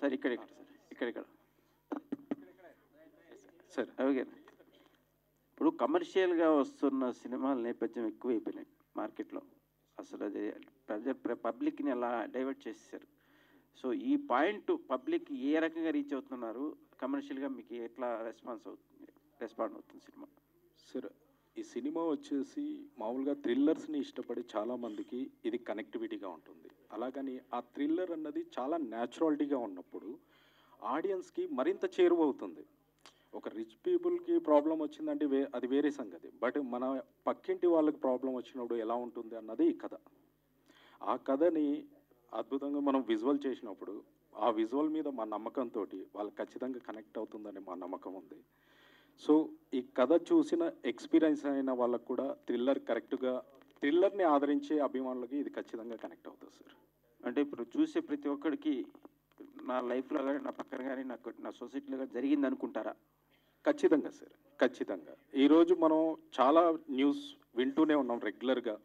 Sir ఇక్కడ sir అలాగే ఇప్పుడు కమర్షియల్గా వస్తున్న సినిమాల నేపథ్యం ఎక్కువైపోయినాయి మార్కెట్లో. అసలు అది పబ్లిక్ని అలా డైవర్ట్ చేసేసారు. సో ఈ పాయింట్ పబ్లిక్ ఏ రకంగా రీచ్ అవుతున్నారు, కమర్షియల్గా మీకు ఎట్లా రెస్పాండ్ అవుతుంది సినిమా? సార్ ఈ సినిమా వచ్చేసి మామూలుగా థ్రిల్లర్స్ని ఇష్టపడే చాలామందికి ఇది కనెక్టివిటీగా ఉంటుంది. అలాగని ఆ థ్రిల్లర్ అన్నది చాలా న్యాచురాలిటీగా ఉన్నప్పుడు ఆడియన్స్కి మరింత చేరువవుతుంది. ఒక రిచ్ పీపుల్కి ప్రాబ్లం వచ్చిందంటే అది వేరే సంగతి. బట్ మన పక్కింటి వాళ్ళకి ప్రాబ్లం వచ్చినప్పుడు ఎలా ఉంటుంది అన్నది ఈ కథ. ఆ కథని అద్భుతంగా మనం విజువల్ చేసినప్పుడు ఆ విజువల్ మీద మా నమ్మకంతో వాళ్ళకి ఖచ్చితంగా కనెక్ట్ అవుతుందని మా నమ్మకం ఉంది. సో ఈ కథ చూసిన ఎక్స్పీరియన్స్ అయిన వాళ్ళకు కూడా థ్రిల్లర్ని ఆదరించే అభిమానులకి ఇది ఖచ్చితంగా కనెక్ట్ అవుతుంది సార్. అంటే ఇప్పుడు చూసే ప్రతి ఒక్కడికి నా లైఫ్లో కానీ, నా పక్కన కానీ, నా సొసైటీలో కానీ జరిగింది అనుకుంటారా? ఖచ్చితంగా సార్, ఖచ్చితంగా. ఈరోజు మనం చాలా న్యూస్ వింటూనే ఉన్నాం రెగ్యులర్గా.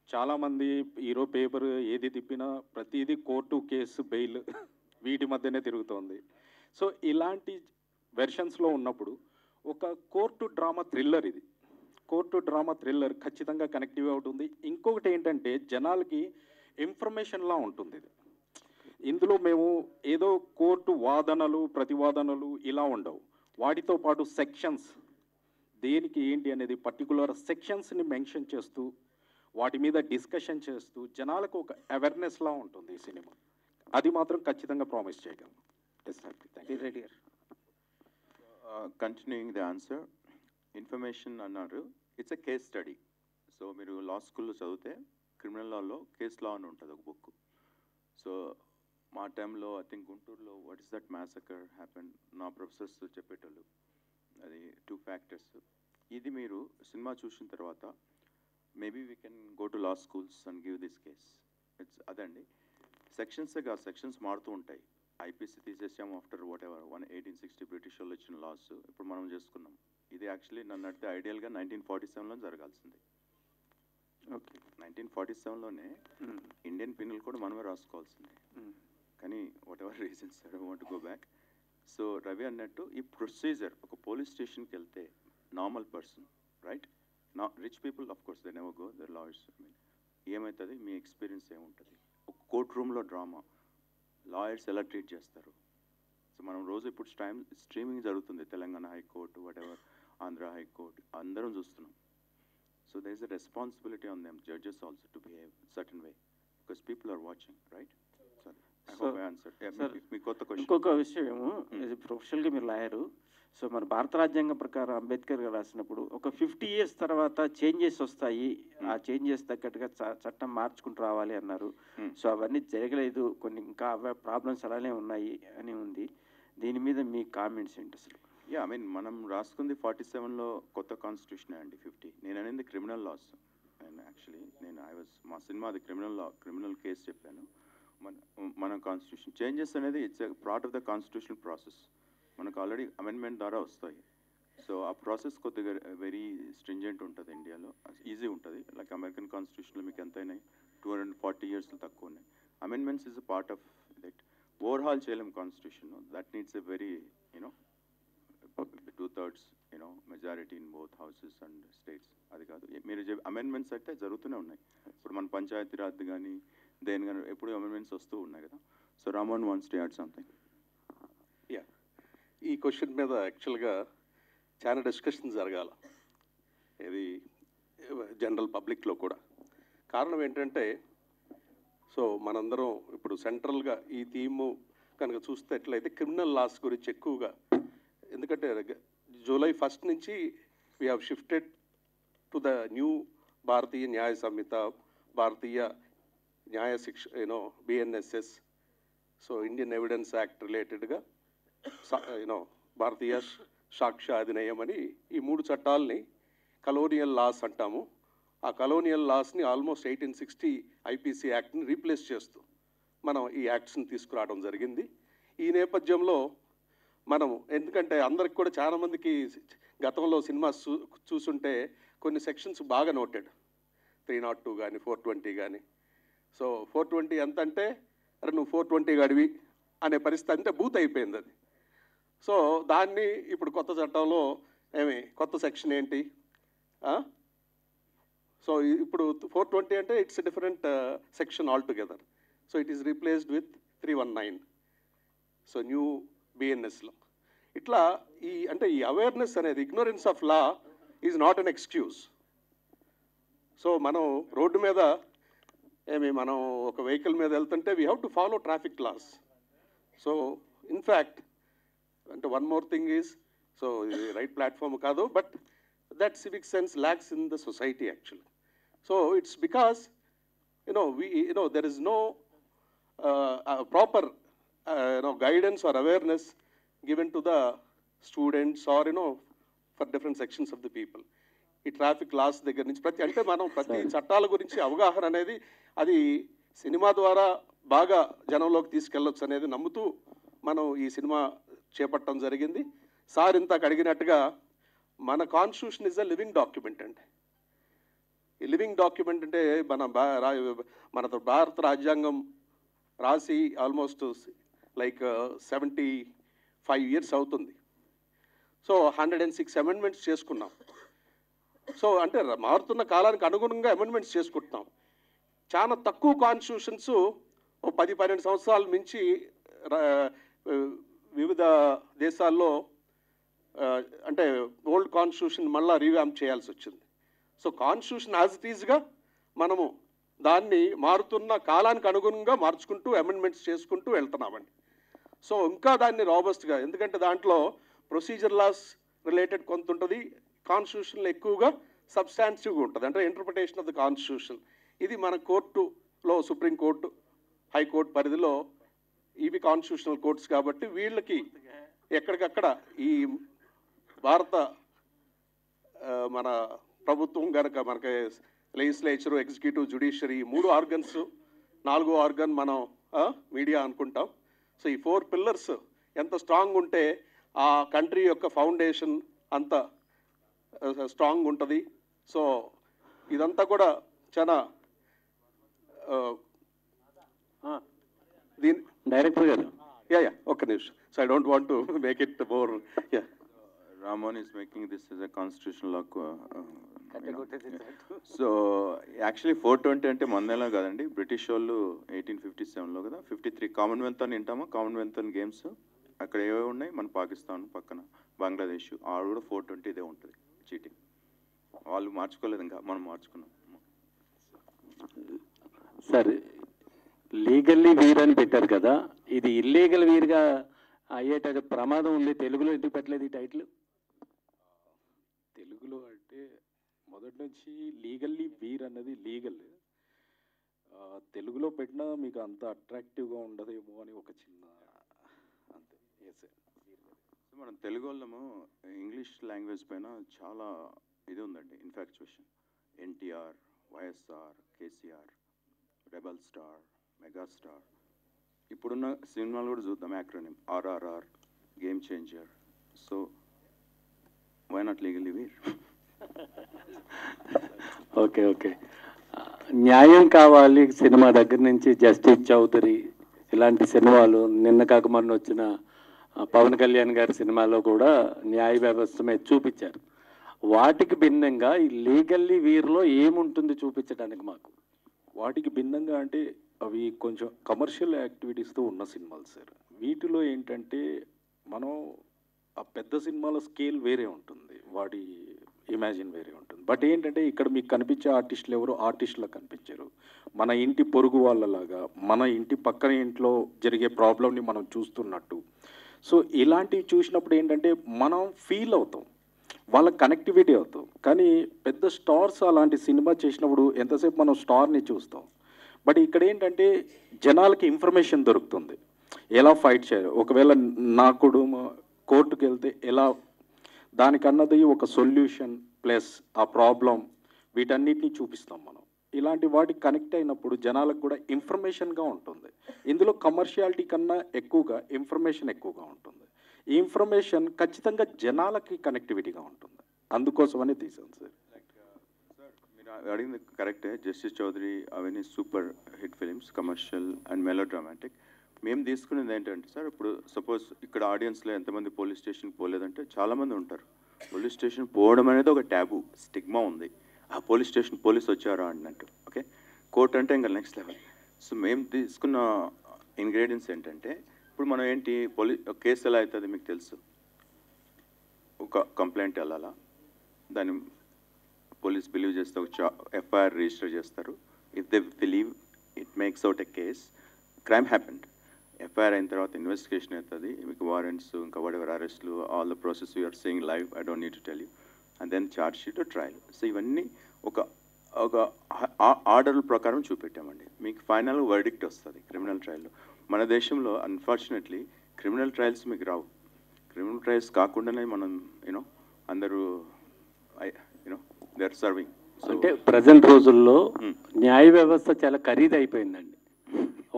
చాలామంది ఈరోజు పేపర్ ఏది తిప్పినా ప్రతిదీ కోర్టు, కేసు, బెయిల్ వీటి మధ్యనే తిరుగుతోంది. సో ఇలాంటి వెర్షన్స్లో ఉన్నప్పుడు ఒక కోర్టు డ్రామా థ్రిల్లర్ ఇది. కోర్టు డ్రామా థ్రిల్లర్ ఖచ్చితంగా కనెక్టివ్ అవుతుంది. ఇంకొకటి ఏంటంటే జనాలకి ఇన్ఫర్మేషన్లా ఉంటుంది ఇది. ఇందులో మేము ఏదో కోర్టు వాదనలు, ప్రతివాదనలు ఇలా ఉండవు. వాటితో పాటు సెక్షన్స్, దేనికి ఏంటి అనేది పర్టికులర్ సెక్షన్స్ని మెన్షన్ చేస్తూ వాటి మీద డిస్కషన్ చేస్తూ జనాలకు ఒక అవేర్నెస్లా ఉంటుంది ఈ సినిమా. అది మాత్రం ఖచ్చితంగా ప్రామిస్ చేయగలం. కంటిన్యూయింగ్ ది ఆన్సర్, ఇన్ఫర్మేషన్ అన్నారు. It's a case study. So మీరు లా స్కూల్లో చదివితే క్రిమినల్ లాలో కేస్ లా అని ఉంటుంది ఒక బుక్. సో మా టైంలో ఐ థింక్ గుంటూరులో what is that massacre happen, నా ప్రొఫెసర్స్ చెప్పేటోళ్ళు. అది 2 ఫ్యాక్టర్స్. ఇది మీరు సినిమా చూసిన తర్వాత maybe we can go to law schools and give this case. It's అదండి. సెక్షన్స్గా సెక్షన్స్ మారుతూ ఉంటాయి. ఐపీసీ తీసేసాము ఆఫ్టర్ వాట్ ఎవర్ 1860 బ్రిటిష్ వాళ్ళు ఇచ్చిన లాస్ ఇప్పుడు మనం చేసుకున్నాం. ఇది యాక్చువల్లీ నన్ను అడిగితే ఐడియల్గా 1947లో జరగాల్సింది. ఓకే, 1947లోనే ఇండియన్ పీనల్ కూడా మనమే రాసుకోవాల్సింది. కానీ what ever reasons I don't want to go back. So Ravi అన్నట్టు ఈ ప్రొసీజర్, ఒక పోలీస్ స్టేషన్కి వెళ్తే నార్మల్ పర్సన్, రైట్, నా rich people of course they never go, they lawyers. ఏమవుతుంది, మీ ఎక్స్పీరియన్స్ ఏముంటుంది? ఒక కోర్ట్ రూమ్లో డ్రామా, లాయర్స్ ఎలా ట్రీట్ చేస్తారు. సో మనం రోజు ఇప్పుడు స్ట్రీమింగ్ జరుగుతుంది, Telangana high court, what ever, Andhra high court, అందరం చూస్తున్నాం. So there is a responsibility on them, judges also, to behave certain way because people are watching, right? So I hope I answered. మీ కొత్త question. ఇంకొక విషయం ఏమో, ప్రొఫెషనల్గా మీరు లాయరు. సో మన భారత రాజ్యాంగం ప్రకారం అంబేద్కర్ గారు రాసినప్పుడు ఒక 50 years తర్వాత చేంజెస్ వస్తాయి, ఆ చేంజెస్ తగ్గట్టుగా చట్టం మార్చుకుంటూ రావాలి అన్నారు. సో అవన్నీ జరగలేదు, కొన్ని ఇంకా ప్రాబ్లమ్స్ అలానే ఉన్నాయి అని ఉంది. దీని మీద మీ కామెంట్స్ ఏంటి అసలు? ఐ మీన్ మనం రాసుకుంది 47లో కొత్త కాన్స్టిట్యూషన్ అండి. 50 నేను అనేది క్రిమినల్ లాస్. అండ్ యాక్చువల్లీ మా సినిమా అది క్రిమినల్ లా, క్రిమినల్ కేసు చెప్పాను. మన కాన్స్టిట్యూషన్ చేంజెస్ అనేది it's part of the constitutional process. మనకు ఆల్రెడీ అమెండ్మెంట్ ద్వారా వస్తాయి. సో ఆ ప్రాసెస్ కొద్దిగా వెరీ స్ట్రింజెంట్ ఉంటుంది ఇండియాలో, ఈజీ ఉంటుంది. లైక్ అమెరికన్ కాన్స్టిట్యూషన్లో మీకు ఎంతైనా 240 years తక్కువ ఉన్నాయి. Amendments is a part of that. Overhaul చేయలేం constitution, that needs a very 2/3 majority in both houses and states. అది కాదు, మీరు అమెండ్మెంట్స్ అయితే జరుగుతూనే ఉన్నాయి. ఇప్పుడు మన పంచాయతీరాజ్ కానీ దేని కానీ ఎప్పుడు అమెండ్మెంట్స్ వస్తూ ఉన్నాయి కదా. So Raman wants to add something. ఈ క్వశ్చన్ మీద యాక్చువల్గా చాలా డిస్కషన్ జరగాల, ఇది జనరల్ పబ్లిక్లో కూడా. కారణం ఏంటంటే, సో మనందరం ఇప్పుడు సెంట్రల్గా ఈ థీము కనుక చూస్తే ఎట్లయితే క్రిమినల్ లాస్ గురించి ఎక్కువగా, ఎందుకంటే July 1 నుంచి we have shifted to the new Bharatiya Nyaya Sanhita, Bharatiya Nyaya Shiksha BNSS, so Indian evidence act రిలేటెడ్గా భారతీయ సాక్ష్య అధినియం అని ఈ 3 చట్టాలని కలోనియల్ లాస్ అంటాము. ఆ కలోనియల్ లాస్ని ఆల్మోస్ట్ 1860 ఐపీసీ యాక్ట్ని రీప్లేస్ చేస్తూ మనం ఈ యాక్ట్స్ని తీసుకురావడం జరిగింది. ఈ నేపథ్యంలో మనము, ఎందుకంటే అందరికి కూడా చాలామందికి గతంలో సినిమా చూసుంటే కొన్ని సెక్షన్స్ బాగా నోటెడ్, 302 కానీ 420 కానీ. సో 420 ఎంత అంటే, అరే నువ్వు 420 గడివి అనే పరిస్థితి అంటే బూత్ అయిపోయింది అది. సో దాన్ని ఇప్పుడు కొత్త చట్టంలో కొత్త సెక్షన్ ఏంటి, సో ఇప్పుడు 420 అంటే it's different section altogether. So it is replaced with 319. So new బిఎన్ఎస్లో ఇట్లా అంటే ఈ అవేర్నెస్ అనేది, ignorance of law is not an excuse. So మనం రోడ్డు మీద మనం ఒక వెహికల్ మీద వెళ్తుంటే we have to follow traffic laws. So in fact అంటే one more thing is, so ఇది రైట్ ప్లాట్ఫామ్ కాదు, but that civic sense lacks in the society actually. So it's because there is no proper guidance or awareness given to the students or for different sections of the people. ఈ traffic loss దగ్గర నుంచి ప్రతి చట్టాల గురించి అవగాహన అనేది అది cinema ద్వారా బాగా జనంలోకి తీసుకెళ్ళొచ్చు అనేది నమ్ముతూ మనం ఈ సినిమా చేపట్టడం జరిగింది. సార్ ఇంతకు అడిగినట్టుగా మన constitution is a living document అండి. ఈ లివింగ్ డాక్యుమెంట్ అంటే మన భారత రాజ్యాంగం రాసి ఆల్మోస్ట్ లైక్ 75 years అవుతుంది. సో 106 అమెండ్మెంట్స్ చేసుకున్నాం. సో అంటే మారుతున్న కాలానికి అనుగుణంగా అమెండ్మెంట్స్ చేసుకుంటున్నాం. చాలా తక్కువ కాన్స్టిట్యూషన్స్ 10-12 సంవత్సరాల మించి వివిధ దేశాల్లో అంటే ఓల్డ్ కాన్స్టిట్యూషన్ మళ్ళీ రీవ్యాంప్ చేయాల్సి వచ్చింది. సో కాన్స్టిట్యూషన్ యాజ్ ఇట్ ఈజ్గా మనము దాన్ని మారుతున్న కాలానికి అనుగుణంగా మార్చుకుంటూ అమెండ్మెంట్స్ చేసుకుంటూ వెళ్తున్నామండి. సో ఇంకా దాన్ని రాబస్ట్గా, ఎందుకంటే దాంట్లో ప్రొసీజర్ లాస్ రిలేటెడ్ కొంత ఉంటుంది, కాన్స్టిట్యూషన్లో ఎక్కువగా సబ్స్టాన్సివ్గా ఉంటుంది, అంటే ఇంటర్ప్రిటేషన్ ఆఫ్ ద కాన్స్టిట్యూషన్. ఇది మన కోర్టులో సుప్రీంకోర్టు, హైకోర్టు పరిధిలో ఇవి కాన్స్టిట్యూషనల్ కోర్ట్స్ కాబట్టి వీళ్ళకి ఎక్కడికక్కడ ఈ భారత మన ప్రభుత్వం కనుక మనకి లెజిస్లేచరు, ఎగ్జిక్యూటివ్, జ్యుడిషియరీ 3 ఆర్గన్స్, 4వ ఆర్గన్ మనం మీడియా అనుకుంటాం. సో ఈ 4 పిల్లర్స్ ఎంత స్ట్రాంగ్ ఉంటే ఆ కంట్రీ యొక్క ఫౌండేషన్ అంత స్ట్రాంగ్ ఉంటుంది. సో ఇదంతా కూడా చాలా దీని డైరెక్టర్ గారు ఒక్క నిమిషం. So I don't want to make it more. Ramon is making this as a constitutional law. So actually 420 అంటే మందేలా కదండి, బ్రిటిష్ వాళ్ళు 1857లో కదా, 53 కామన్వెల్త్ అని వింటామా, కామన్వెల్త్ అని గేమ్స్ అక్కడ ఏవే ఉన్నాయి, మన పాకిస్తాన్ పక్కన బంగ్లాదేశ్, ఆవిడ కూడా 420 ఇదే ఉంటుంది. చీటింగ్ వాళ్ళు మార్చుకోలేదు, ఇంకా మనం మార్చుకున్నాం. సార్ లీగల్లీ వీర్ అని పెట్టారు కదా, ఇది ఇల్లీగల్ వీర్గా అయ్యేట ప్రమాదం ఉంది. తెలుగులో ఎందుకు పెట్టలేదు ఈ టైటిల్? తెలుగులో అంటే మొదటి నుంచి లీగల్లీ వీర్ అన్నది లీగల్, తెలుగులో పెట్టినా మీకు అంత అట్రాక్టివ్గా ఉండదేమో అని ఒక చిన్న అంతే. మనం తెలుగు వాళ్ళము ఇంగ్లీష్ లాంగ్వేజ్ పైన చాలా ఇది ఉందండి, infatuation. NTR, YSR, KCR, rebel star, megastar, ఇప్పుడున్న సినిమాలు కూడా చూద్దాం, acronym RRR, game changer. So why not legally we're? Okay okay. న్యాయం కావాలి సినిమా దగ్గర నుంచి జస్టిస్ చౌదరి ఇలాంటి సినిమాలు, నిన్న కాక మొన్న వచ్చిన పవన్ కళ్యాణ్ గారి సినిమాలో కూడా న్యాయ వ్యవస్థ మీద చూపించారు. వాటికి భిన్నంగా ఈ లీగల్లీ వీర్లో ఏముంటుంది చూపించడానికి మాకు? వాటికి భిన్నంగా అంటే అవి కొంచెం కమర్షియల్ యాక్టివిటీస్తో ఉన్న సినిమాలు సార్. వీటిలో ఏంటంటే మనం ఆ పెద్ద సినిమాల స్కేల్ వేరే ఉంటుంది, వాటి ఇమాజిన్ వేరే ఉంటుంది. బట్ ఏంటంటే ఇక్కడ మీకు కనిపించే ఆర్టిస్టులు ఎవరు ఆర్టిస్టులా కనిపించారు, మన ఇంటి పొరుగు వాళ్ళలాగా, మన ఇంటి పక్కన ఇంట్లో జరిగే ప్రాబ్లమ్ని మనం చూస్తున్నట్టు. సో ఇలాంటివి చూసినప్పుడు ఏంటంటే మనం ఫీల్ అవుతాం, వాళ్ళ కనెక్టివిటీ అవుతాం. కానీ పెద్ద స్టార్స్ అలాంటి సినిమా చేసినప్పుడు ఎంతసేపు మనం స్టార్ని చూస్తాం, బట్ ఇక్కడ ఏంటంటే జనాలకి ఇన్ఫర్మేషన్ దొరుకుతుంది, ఎలా ఫైట్ చేయాలి, ఒకవేళ నా కుటుంబం కోర్టుకు వెళ్తే ఎలా, దానికన్నది ఒక సొల్యూషన్ ప్లస్ ఆ ప్రాబ్లం, వీటన్నిటిని చూపిస్తాం మనం. ఇలాంటి వాటికి కనెక్ట్ అయినప్పుడు జనాలకు కూడా ఇన్ఫర్మేషన్గా ఉంటుంది. ఇందులో కమర్షియాలిటీ కన్నా ఎక్కువగా ఇన్ఫర్మేషన్ ఎక్కువగా ఉంటుంది. ఈ ఇన్ఫర్మేషన్ ఖచ్చితంగా జనాలకి కనెక్టివిటీగా ఉంటుంది, అందుకోసమని తీసాను సార్. మీరు అడిగింది కరెక్టే. జస్టిస్ చౌదరి అవన్నీ super hit films, commercial and melodramatic. మేము తీసుకునేది ఏంటంటే సార్, ఇప్పుడు సపోజ్ ఇక్కడ ఆడియన్స్లో ఎంతమంది పోలీస్ స్టేషన్కి పోలేదంటే చాలామంది ఉంటారు. పోలీస్ స్టేషన్ పోవడం అనేది ఒక ట్యాబు, స్టిగ్మా ఉంది. ఆ పోలీస్ స్టేషన్ పోలీస్ వచ్చారా అన్నట్టు. ఓకే, కోర్ట్ అంటే ఇంకా నెక్స్ట్ లెవెల్. సో మేము తీసుకున్న ఇంగ్రీడియంట్స్ ఏంటంటే, ఇప్పుడు మనం ఏంటి కేసు ఎలా అవుతుంది మీకు తెలుసు. ఒక కంప్లైంట్ వెళ్ళాలా, దాన్ని పోలీస్ బిలీవ్ చేస్తే ఒక ఎఫ్ఐఆర్ రిజిస్టర్ చేస్తారు. If they believe it makes out a case, crime happened. FIR అయిన తర్వాత ఇన్వెస్టిగేషన్ అవుతుంది, మీకు వారెంట్స్ ఇంకా వాడెవర్ అరెస్ట్లు, all the process you're seeing live, I don't need to tell you. And then charge sheet, trial. So ఇవన్నీ ఒక order ప్రకారం చూపెట్టామండి. మీకు ఫైనల్ వర్డిక్ట్ వస్తుంది క్రిమినల్ ట్రయల్లో. మన దేశంలో అన్ఫార్చునేట్లీ క్రిమినల్ ట్రయల్స్ మీకు రావు. క్రిమినల్ ట్రయల్స్ కాకుండానే మనం అందరూ దే ఆర్ సర్వింగ్. అంటే ప్రజెంట్ రోజుల్లో న్యాయ వ్యవస్థ చాలా ఖరీదు అయిపోయిందండి.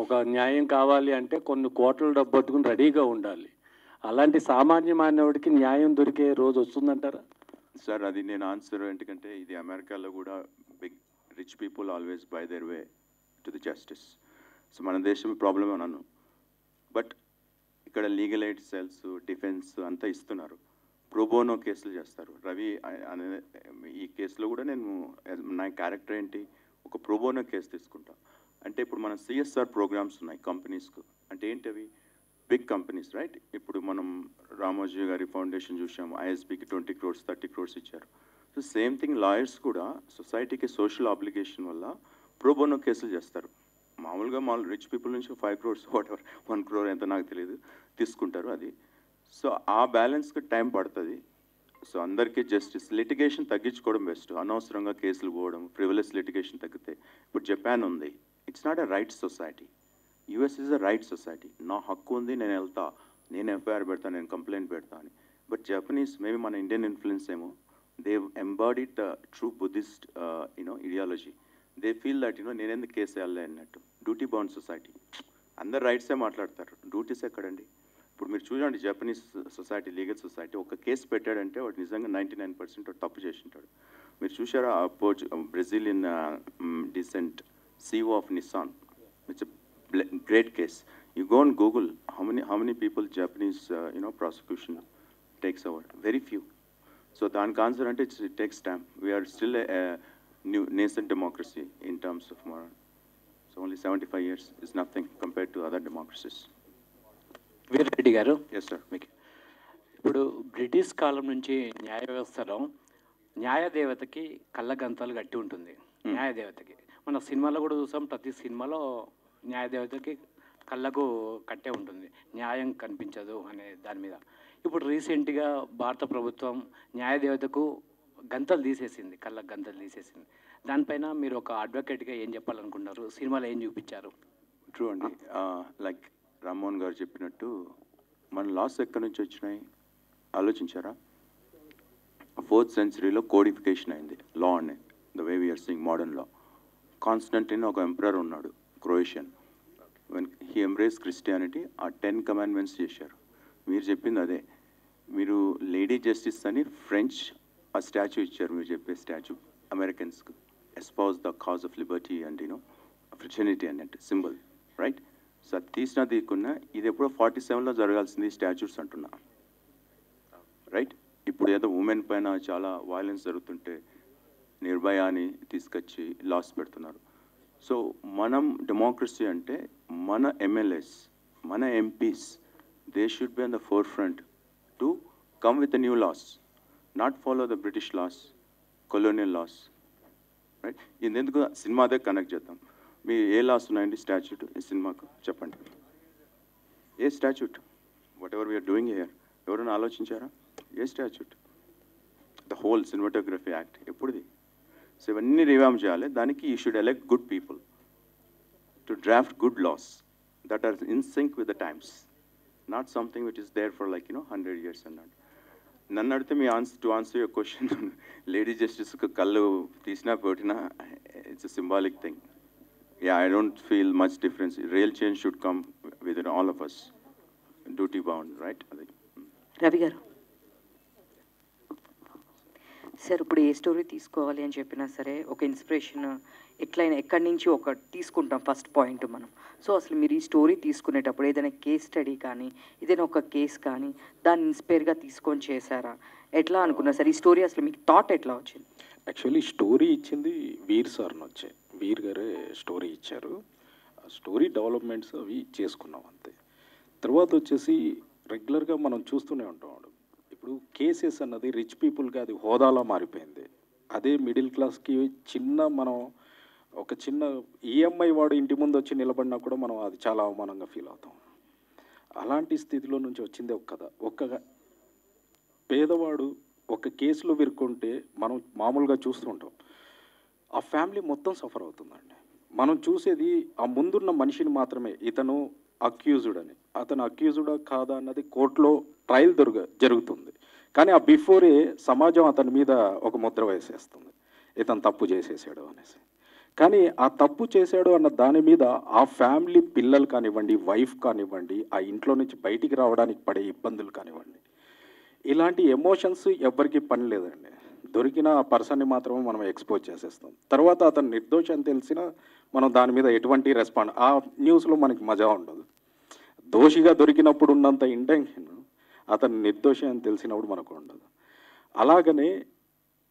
ఒక న్యాయం కావాలి అంటే కొన్ని కోట్ల డబ్బు పట్టుకుని రెడీగా ఉండాలి. అలాంటి సామాన్య మానవుడికి న్యాయం దొరికే రోజు వస్తుందంటారా? సార్ అది నేను ఆన్సర్, ఎందుకంటే ఇది అమెరికాలో కూడా big rich people always buy their way to the justice. So మన దేశం ప్రాబ్లమ్ అన్నాను, బట్ ఇక్కడ లీగల్ ఎయిడ్ సెల్స్, డిఫెన్స్ అంతా ఇస్తున్నారు. ప్రోబోనో కేసులు చేస్తారు. రవి అనే ఈ కేసులో కూడా నేను, నా క్యారెక్టర్ ఏంటి, ఒక ప్రోబోనో కేసు తీసుకుంటా. అంటే ఇప్పుడు మన సిఎస్ఆర్ ప్రోగ్రామ్స్ ఉన్నాయి కంపెనీస్కు. అంటే ఏంటి అవి? Big companies, right? ఇప్పుడు మనం రామోజీ గారి ఫౌండేషన్ చూసాము, ఐఎస్బికి 20 crores 30 crores ఇచ్చారు. సో సేమ్ థింగ్ లాయర్స్ కూడా సొసైటీకి సోషల్ ఆబ్లిగేషన్ వల్ల ప్రోబోనో కేసులు చేస్తారు. మామూలుగా రిచ్ పీపుల్ నుంచి 5 crores వాట్ ఎవర్ 1 crore ఎంత నాకు తెలియదు తీసుకుంటారు అది. సో ఆ బ్యాలెన్స్కి టైం పడుతుంది. సో అందరికీ జస్టిస్, లిటిగేషన్ తగ్గించుకోవడం బెస్ట్. అనవసరంగా కేసులు పోవడం, ఫ్రివలస్ లిటిగేషన్ తగ్గితే. ఇప్పుడు జపాన్ ఉంది, it's not a right society. US is a right society. నా హక్కు ఉంది, నేను వెళ్తా, నేను ఎఫ్ఐఆర్ పెడతా, నేను కంప్లైంట్ పెడతా అని. బట్ జపనీస్, మేబీ మన ఇండియన్ ఇన్ఫ్లుయెన్స్ ఏమో, they embodied the true Buddhist ideology. They feel that నేను ఎందుకు కేసు వేయాలి అన్నట్టు. డ్యూటీ బౌండ్ సొసైటీ, అందరు రైట్సే మాట్లాడతారు, డ్యూటీస్ ఎక్కడండి? ఇప్పుడు మీరు చూడండి, జపనీస్ సొసైటీ, లీగల్ సొసైటీ, ఒక కేసు పెట్టాడంటే వాడు నిజంగా 99% తప్పు చేసి ఉంటాడు. మీరు చూసారా Brazilian descent CEO of Nissan, it's a great case. You go on Google, how many people Japanese prosecution takes over? Very few. So the answer ante it takes time. We are still a new nascent democracy in terms of moral. So only 75 years is nothing compared to other democracies. Veereddy గారు, Yes sir. మీకు ఇప్పుడు British కాలం నుంచి న్యాయ వ్యవస్థలో న్యాయదేవతకి కళ్ళగంతలు కట్టి ఉంటుంది. న్యాయదేవతకి మన సినిమాలో కూడా చూసాం, ప్రతి సినిమాలో న్యాయదేవతకి కళ్ళకు కట్టే ఉంటుంది, న్యాయం కనిపించదు అనే దాని మీద. ఇప్పుడు రీసెంట్గా భారత ప్రభుత్వం న్యాయదేవతకు గంతలు తీసేసింది, కళ్ళకు గంతలు తీసేసింది. దానిపైన మీరు ఒక అడ్వకేట్గా ఏం చెప్పాలనుకున్నారు? సినిమాలో ఏం చూపించారు? ట్రూ అండి. లైక్ రామ్మోహన్ గారు చెప్పినట్టు మన లాస్ ఎక్కడి నుంచి వచ్చినాయి ఆలోచించారా? 4th centuryలో కోడిఫికేషన్ అయింది లా అనే, the way we are seeing modern law. Constantine ఒక ఎంపరర్ ఉన్నాడు, Croatian. When he embrace Christianity, ఆ 10 commandments చేశారు. మీరు చెప్పింది అదే. మీరు లేడీ జస్టిస్ అని ఫ్రెంచ్ ఆ స్టాచ్యూ ఇచ్చారు, మీరు చెప్పే స్టాచ్యూ అమెరికన్స్కు. Espouse the cause of liberty and fraternity అన్నట్టు సింబల్, రైట్? సో అది తీసినా తీయకున్నా ఇది ఎప్పుడో 47లో జరగాల్సింది స్టాచ్యూస్ అంటున్నా, రైట్? ఇప్పుడు ఏదో ఉమెన్ పైన చాలా వైలెన్స్ జరుగుతుంటే నిర్భయ అని తీసుకొచ్చి లాస్ పెడుతున్నారు. సో మనం డెమోక్రసీ అంటే మన MLAs, మన MPs, they should be on the forefront to come with the new laws, not follow the British laws, colonial laws, right? ఇది ఎందుకు సినిమాదే కనెక్ట్ చేద్దాం. మీ ఏ లాస్ ఉన్నాయండి స్టాచ్యూట్ ఈ సినిమాకు చెప్పండి? ఏ statute? Whatever we are doing here, ఎవరైనా ఆలోచించారా? ఏ statute? The whole cinematography act ఎప్పుడుది? సో ఇవన్నీ రివామ్ చేయాలి. దానికి you should elect good people to draft good laws that are in sync with the times, not something which is there for 100 years అన్నాడు. నన్ను అడిగితే me to answer your question, lady జస్టిస్కు కళ్ళు తీసినా పెట్టినా it's a symbolic thing. Yeah, I don't feel much difference. Real change should come within all of us. Duty bound, right? Ravi గారు, sir ఇప్పుడు ఏ story తీసుకోవాలి అని చెప్పినా సరే ఒక ఇన్స్పిరేషన్ ఎట్లయినా ఎక్కడి నుంచి ఒక తీసుకుంటాం ఫస్ట్ పాయింట్ మనం. సో అసలు మీరు ఈ స్టోరీ తీసుకునేటప్పుడు ఏదైనా కేస్ స్టడీ కానీ ఏదైనా ఒక కేస్ కానీ దాన్ని ఇన్స్పైర్గా తీసుకొని చేశారా? ఎట్లా అనుకున్నారు సార్ ఈ స్టోరీ? అసలు మీకు థాట్ ఎట్లా వచ్చింది? యాక్చువల్లీ స్టోరీ ఇచ్చింది వీర్ సార్ని వచ్చే, వీర్ గారే స్టోరీ ఇచ్చారు. ఆ స్టోరీ డెవలప్మెంట్స్ అవి చేసుకున్నాం అంతే. తర్వాత వచ్చేసి రెగ్యులర్గా మనం చూస్తూనే ఉంటాం. ఇప్పుడు కేసెస్ అన్నది రిచ్ పీపుల్కి అది హోదాలా మారిపోయింది. అదే మిడిల్ క్లాస్కి మనం ఒక చిన్న ఈఎంఐ వాడు ఇంటి ముందు వచ్చి నిలబడినా కూడా మనం అది చాలా అవమానంగా ఫీల్ అవుతాం. అలాంటి స్థితిలో నుంచి వచ్చింది ఒక కథ. ఒక పేదవాడు ఒక కేసులో విరుక్కుంటే మనం మామూలుగా చూస్తూ ఉంటాం, ఆ ఫ్యామిలీ మొత్తం సఫర్ అవుతుందండి. మనం చూసేది ఆ ముందున్న మనిషిని మాత్రమే, ఇతను అక్యూజ్డ్ అని. అతను అక్యూజ్డా కాదా అన్నది కోర్టులో ట్రయల్ జరుగుతుంది. కానీ ఆ బిఫోరే సమాజం అతని మీద ఒక ముద్ర వేసేస్తుంది, ఇతను తప్పు చేసేసాడు అనేసి. కానీ ఆ తప్పు చేశాడు అన్న దాని మీద ఆ ఫ్యామిలీ పిల్లలు కానివ్వండి, వైఫ్ కానివ్వండి, ఆ ఇంట్లో నుంచి బయటికి రావడానికి పడే ఇబ్బందులు కానివ్వండి, ఇలాంటి ఎమోషన్స్ ఎవ్వరికి పని లేదండి. దొరికిన ఆ పర్సన్ని మాత్రమే మనం ఎక్స్పోజ్ చేసేస్తాం. తర్వాత అతను నిర్దోషి అని తెలిసినా మనం దాని మీద ఎటువంటి రెస్పాండ్, ఆ న్యూస్లో మనకి మజా ఉండదు. దోషిగా దొరికినప్పుడు ఉన్నంత ఇంటెన్షన్ అతను నిర్దోషి అని తెలిసినప్పుడు మనకు ఉండదు. అలాగనే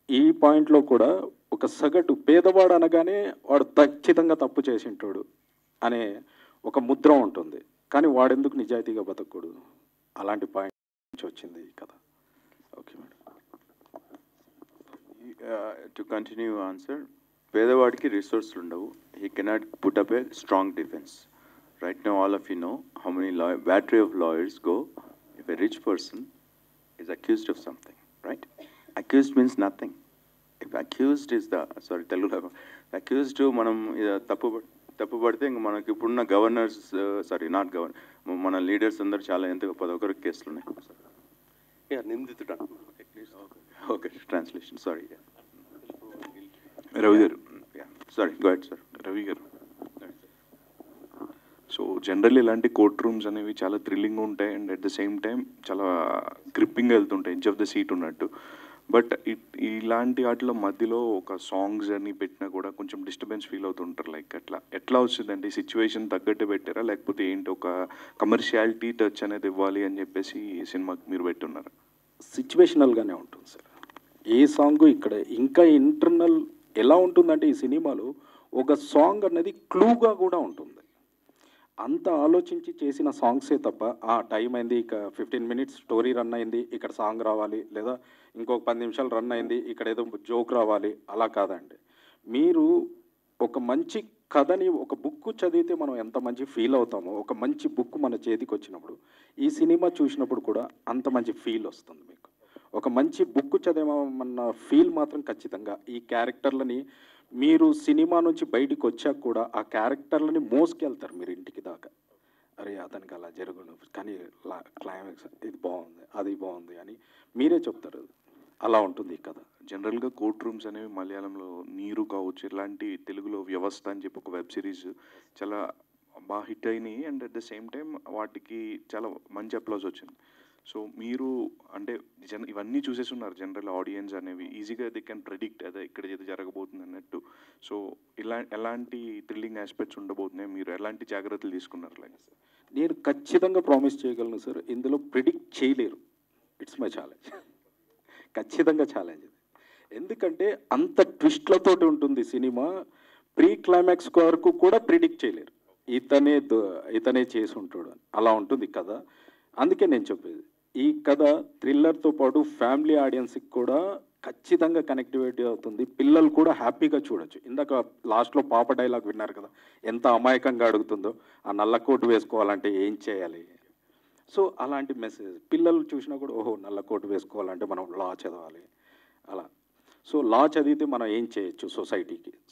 ఈ పాయింట్లో కూడా ఒక సగటు పేదవాడు అనగానే వాడు ఖచ్చితంగా తప్పు చేసి ఉంటాడు అనే ఒక ముద్ర ఉంటుంది. కానీ వాడెందుకు నిజాయితీగా బతకూడదు? అలాంటి పాయింట్ నుంచి వచ్చింది ఈ కథ. Okay madam. To continue answer, పేదవాడికి రిసోర్స్లు ఉండవు. He cannot put up a strong defence. Right now, all of you know how many battery of lawyers go if a rich person is accused of something, right? Accused means nothing. If accused is the, sorry, Telugu, accused మనం తప్పు పడితే ఇంక మనకి ఇప్పుడున్న governors, sorry not governor, మన leaders అందరూ చాలా ఎంత 11 కేసులు ఉన్నాయి. నిందితుడు. Okay, translation, sorry. రవి గారు, sorry, go ahead sir. Ravi గారు, సో జనరల్ ఇలాంటి కోర్ట్ రూమ్స్ అనేవి చాలా థ్రిల్లింగ్ ఉంటాయి and at the same time చాలా గ్రిప్పింగ్గా వెళ్తుంటాయి, ఎడ్జ్ ఆఫ్ ద సీట్ ఉన్నట్టు. బట్ ఇలాంటి వాటిలో మధ్యలో ఒక సాంగ్స్ అని పెట్టినా కూడా కొంచెం డిస్టర్బెన్స్ ఫీల్ అవుతుంటారు. లైక్ ఎట్లా వచ్చిందంటే సిచ్యువేషన్ తగ్గట్టు పెట్టారా, లేకపోతే ఏంటి ఒక కమర్షియాలిటీ టచ్ అనేది ఇవ్వాలి అని చెప్పేసి సినిమాకి మీరు పెట్టున్నారా? సిచ్యువేషనల్గానే ఉంటుంది సార్ ఏ సాంగ్. ఇక్కడ ఇంకా ఇంటర్నల్ ఎలా ఉంటుందంటే ఈ సినిమాలో ఒక సాంగ్ అనేది క్లూగా కూడా ఉంటుంది. అంత ఆలోచించి చేసిన సాంగ్సే తప్ప టైం అయింది, ఇక 15 minutes స్టోరీ రన్ అయింది, ఇక్కడ సాంగ్ రావాలి, లేదా ఇంకొక 10 నిమిషాలు రన్ అయింది, ఇక్కడ ఏదో జోక్ రావాలి, అలా కాదండి. మీరు ఒక మంచి కథని, ఒక బుక్ చదివితే మనం ఎంత మంచి ఫీల్ అవుతామో, ఒక మంచి బుక్ మన చేతికి వచ్చినప్పుడు ఈ సినిమా చూసినప్పుడు కూడా అంత మంచి ఫీల్ వస్తుంది మీకు. ఒక మంచి బుక్ చదివామన్న ఫీల్ మాత్రం ఖచ్చితంగా ఈ క్యారెక్టర్లని మీరు సినిమా నుంచి బయటికి వచ్చాక కూడా ఆ క్యారెక్టర్లని మోసుకెళ్తారు మీరు ఇంటికి దాకా. అరే అతనికి అలా జరుగును, కానీ క్లైమాక్స్ ఇది బాగుంది, అది బాగుంది అని మీరే చెప్తారు. అలా ఉంటుంది ఈ కథ. జనరల్గా కోర్ట్ రూమ్స్ అనేవి మలయాళంలో నీరు కావచ్చు, ఇలాంటి తెలుగులో వ్యవస్థ అని చెప్పి ఒక వెబ్ సిరీస్ చాలా బాగా హిట్ అయినాయి and at the same time వాటికి చాలా మంచి అప్లాజ్ వచ్చింది. సో మీరు అంటే ఇవన్నీ చూసేసి ఉన్నారు జనరల్ ఆడియన్స్ అనేవి ఈజీగా దే కెన్ ప్రెడిక్ట్ అదే ఇక్కడ ఏదో జరగబోతుంది అన్నట్టు. సో ఎలాంటి థ్రిల్లింగ్ ఆస్పెక్ట్స్ ఉండబోతున్నాయి, మీరు ఎలాంటి జాగ్రత్తలు తీసుకున్నారు? లైక్ నేను ఖచ్చితంగా ప్రామిస్ చేయగలను సార్, ఇందులో ప్రిడిక్ట్ చేయలేరు. ఇట్స్ మై ఛాలెంజ్, ఖచ్చితంగా ఛాలెంజ్ ఇది. ఎందుకంటే అంత ట్విస్ట్లతోటి ఉంటుంది సినిమా. ప్రీ క్లైమాక్స్ వరకు కూడా ప్రిడిక్ట్ చేయలేరు, ఇతనే చేసి ఉంటాడు అని. అలా ఉంటుంది కథ. అందుకే నేను చెప్పేది ఈ కథ థ్రిల్లర్తో పాటు ఫ్యామిలీ ఆడియన్స్కి కూడా ఖచ్చితంగా కనెక్టివిటీ అవుతుంది. పిల్లలు కూడా హ్యాపీగా చూడొచ్చు. ఇందాక లాస్ట్లో పాప డైలాగ్ విన్నారు కదా, ఎంత అమాయకంగా అడుగుతుందో, ఆ నల్ల కోటు వేసుకోవాలంటే ఏం చేయాలి. సో అలాంటి మెసేజ్ పిల్లలు చూసినా కూడా ఓహో నల్ల కోటు వేసుకోవాలంటే మనం లా చదవాలి అలా. సో లా చదివితే మనం ఏం చేయొచ్చు,